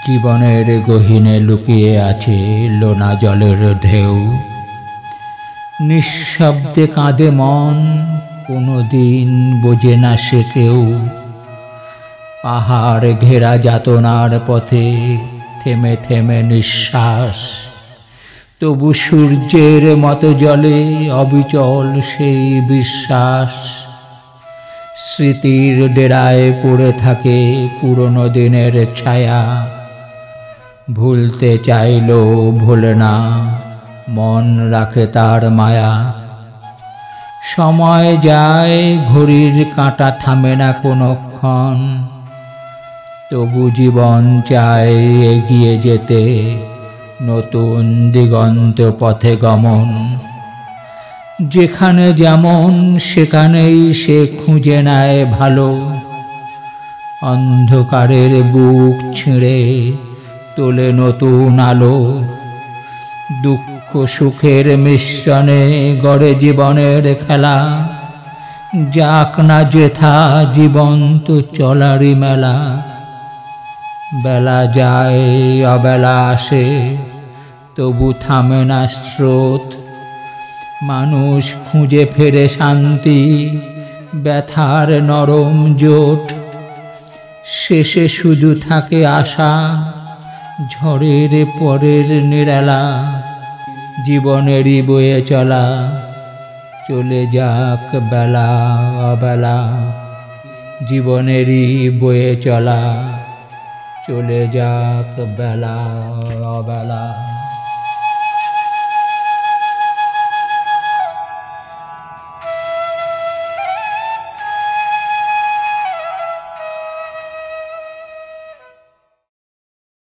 জীবনের গহীনে লুকিয়ে আছে লোনা জলের ঢেউ। নিঃশব্দে কাঁদে মন, কোনোদিন বোঝে না সে কেউ। পাহাড় ঘেরা যাতনার পথে থেমে থেমে নিঃশ্বাস, তবু সূর্যের মতো জলে অবিচল সেই বিশ্বাস। স্মৃতির ডেরায় পড়ে থাকে পুরনো দিনের ছায়া, ভুলতে চাইলেও ভোলে না, মন রাখে তার মায়া। সময় যায়, ঘড়ির কাঁটা থামে না কোনোক্ষণ, তবু জীবন চায় এগিয়ে যেতে, নতুন দিগন্ত পথে গমন। যেখানে যেমন সেখানেই সে খুঁজে নেয় ভালো, অন্ধকারের বুক ছিঁড়ে তোলে নতুন আলো। দুঃখ সুখের মিশ্রণে গড়ে জীবনের খেলা, যাক না যেথা জীবন্ত চলারই মেলা। বেলা যায় অবেলা আসে, তবু থামে না স্রোত। মানুষ খুঁজে ফেরে শান্তি, ব্যথার নরম জোট। শেষে শুধু থাকে আশা, ঝড়ের পরের নিরালা। জীবনেরই বয়ে চলা, চলে যাক বেলা অবেলা। জীবনেরই বয়ে চলা, চলে যাক বেলা অবেলা।